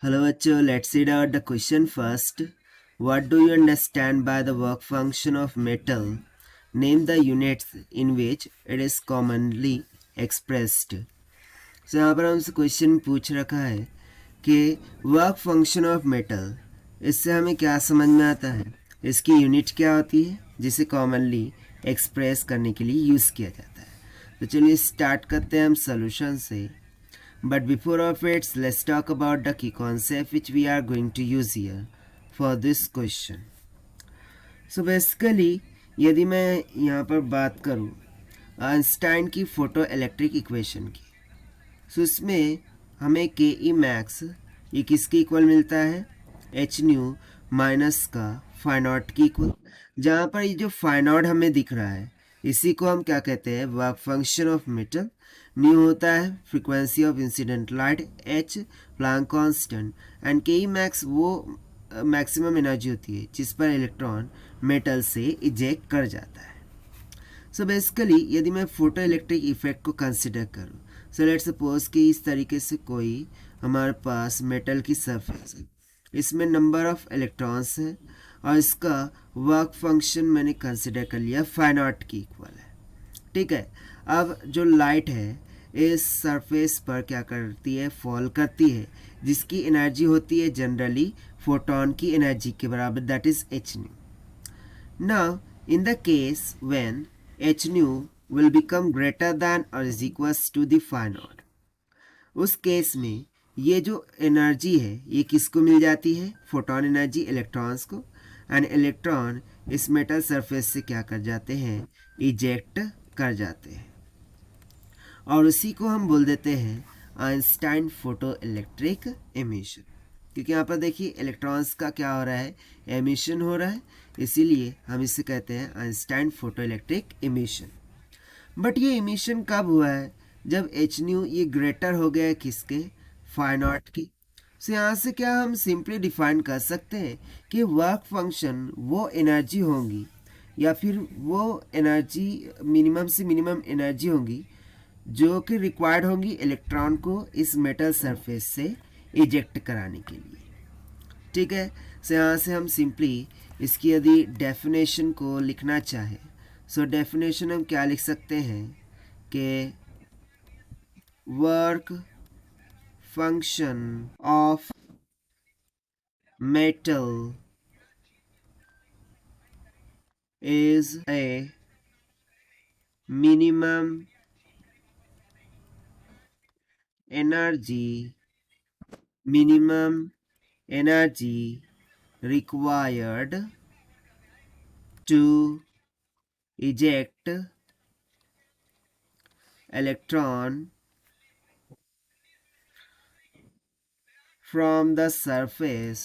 Hello, bachcho. Let's read out the question first. What do you understand by the work function of metal? Name the units in which it is commonly expressed. So यहाँ पर हमसे question पूछ रखा है कि work function of metal, इससे हमें क्या समझ में आता है, इसकी यूनिट क्या होती है जिसे कॉमनली एक्सप्रेस करने के लिए यूज़ किया जाता है। तो चलिए स्टार्ट करते हैं हम सोल्यूशन से। But before of it, let's talk about the key concept which we are going to use here for this question. So basically, यदि मैं यहाँ पर बात करूँ आइंस्टाइन की फोटो इलेक्ट्रिक इक्वेशन की, so इसमें हमें के ई मैक्स ये किसके इक्वल मिलता है, एच न्यू माइनस का फाई नॉट की इक्वल। जहाँ पर ये जो फाई नॉट हमें दिख रहा है इसी को हम क्या कहते हैं, work function of metal. Nu होता है frequency of incident light, H Planck constant, and K E max वो मैक्सिमम एनर्जी होती है जिस पर इलेक्ट्रॉन मेटल से इजेक्ट कर जाता है। सो बेसिकली यदि मैं फोटो इलेक्ट्रिक इफेक्ट को कंसिडर करूँ, सो लेट्स सपोज कि इस तरीके से कोई हमारे पास मेटल की सरफेस है, इसमें नंबर ऑफ इलेक्ट्रॉन्स हैं और इसका वर्क फंक्शन मैंने कंसिडर कर लिया फाई नॉट की इक्वल है। ठीक है, अब जो लाइट है इस सरफेस पर क्या करती है, फॉल करती है, जिसकी एनर्जी होती है जनरली फोटोन की एनर्जी के बराबर, that is h nu. Now in the case when h nu will become greater than और is equals to the phi naught, उस केस में ये जो एनर्जी है ये किसको मिल जाती है, फोटोन एनर्जी इलेक्ट्रॉन्स को, एंड इलेक्ट्रॉन इस मेटल सरफेस से क्या कर जाते हैं, इजेक्ट कर जाते हैं, और उसी को हम बोल देते हैं आइंस्टाइन फोटो इलेक्ट्रिक एमिशन। क्योंकि यहाँ पर देखिए इलेक्ट्रॉन्स का क्या हो रहा है, एमिशन हो रहा है, इसीलिए हम इसे कहते हैं Einstein photo electric emission. But ये एमिशन कब हुआ है, जब एच न्यू ये ग्रेटर हो गया है किसके, फाई नॉट की। सो यहाँ से क्या हम सिंपली डिफाइन कर सकते हैं कि वर्क फंक्शन वो एनर्जी होंगी या फिर वो एनर्जी मिनिमम से मिनिमम एनर्जी होंगी जो कि रिक्वायर्ड होंगी इलेक्ट्रॉन को इस मेटल सरफेस से इजेक्ट कराने के लिए। ठीक है, सो यहाँ से हम सिंपली इसकी यदि डेफिनेशन को लिखना चाहें, सो डेफिनेशन हम क्या लिख सकते हैं कि work function of metal is a minimum energy required to eject electron from the surface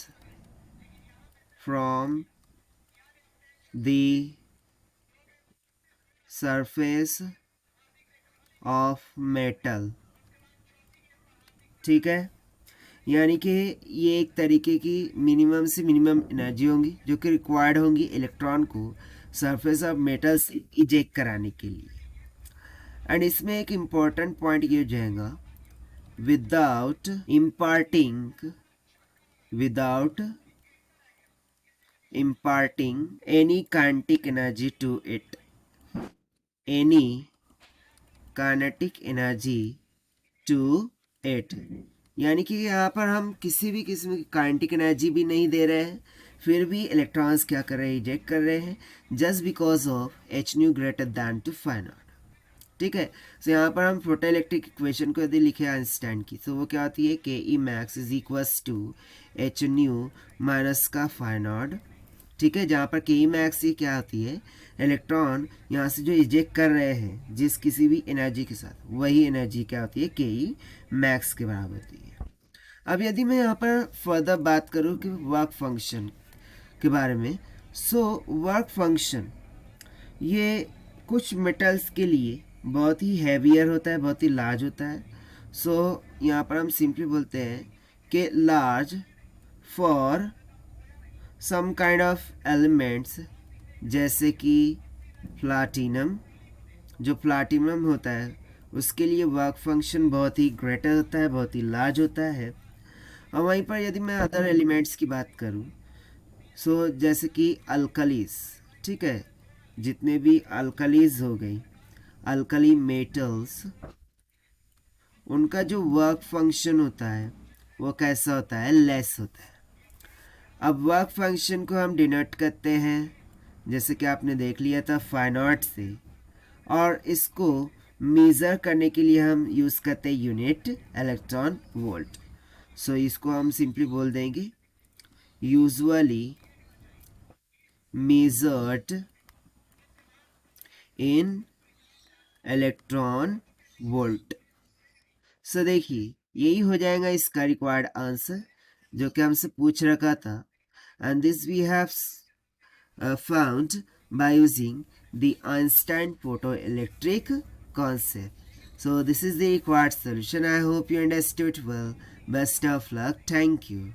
of metal। ठीक है, यानी कि ये एक तरीके की मिनिमम से मिनिमम एनर्जी होंगी जो कि रिक्वायर्ड होंगी इलेक्ट्रॉन को सरफेस ऑफ मेटल से इजेक्ट कराने के लिए। एंड इसमें एक इम्पॉर्टेंट पॉइंट ये हो जाएगा, without imparting any kinetic energy to it, यानी कि यहाँ पर हम किसी भी किस्म की काइनेटिक एनर्जी भी नहीं दे रहे हैं, फिर भी इलेक्ट्रॉन्स क्या कर रहे हैं, इजेक्ट कर रहे हैं, just because of H nu greater than to phi naught. ठीक है, सो यहाँ पर हम फोटो इलेक्ट्रिक इक्वेशन को यदि लिखे आइंस्टाइन की, तो वो क्या होती है, K E max is equals to h nu minus का फाई नॉट। ठीक है, जहाँ पर के ई मैक्स ये क्या होती है, इलेक्ट्रॉन यहाँ से जो इजेक्ट कर रहे हैं जिस किसी भी एनर्जी के साथ, वही एनर्जी क्या होती है, के ई मैक्स के बराबर होती है। अब यदि मैं यहाँ पर फर्दर बात करूँ कि वर्क फंक्शन के बारे में, सो वर्क फंक्शन ये कुछ मेटल्स के लिए बहुत ही हैवियर होता है, बहुत ही लार्ज होता है। सो यहाँ पर हम सिंपली बोलते हैं कि large for some kind of elements, जैसे कि प्लाटिनम, जो प्लाटिनम होता है उसके लिए वर्क फंक्शन बहुत ही ग्रेटर होता है, बहुत ही लार्ज होता है। और वहीं पर यदि मैं अदर एलिमेंट्स की बात करूँ, सो जैसे कि अल्कलीज, ठीक है, जितने भी अल्कलीज हो गई, अल्कली मेटल्स, उनका जो वर्क फंक्शन होता है वो कैसा होता है, लेस होता है। अब वर्क फंक्शन को हम डिनोट करते हैं, जैसे कि आपने देख लिया था फाइनॉट से, और इसको मेज़र करने के लिए हम यूज़ करते हैं यूनिट इलेक्ट्रॉन वोल्ट। सो इसको हम सिंपली बोल देंगे usually measured in electron volt. So देखिए यही हो जाएगा इसका रिक्वायर्ड आंसर जो कि हमसे पूछ रखा था, and this we have found by using the Einstein photoelectric concept. So this is the required solution. I hope you understood well. Best of luck. Thank you.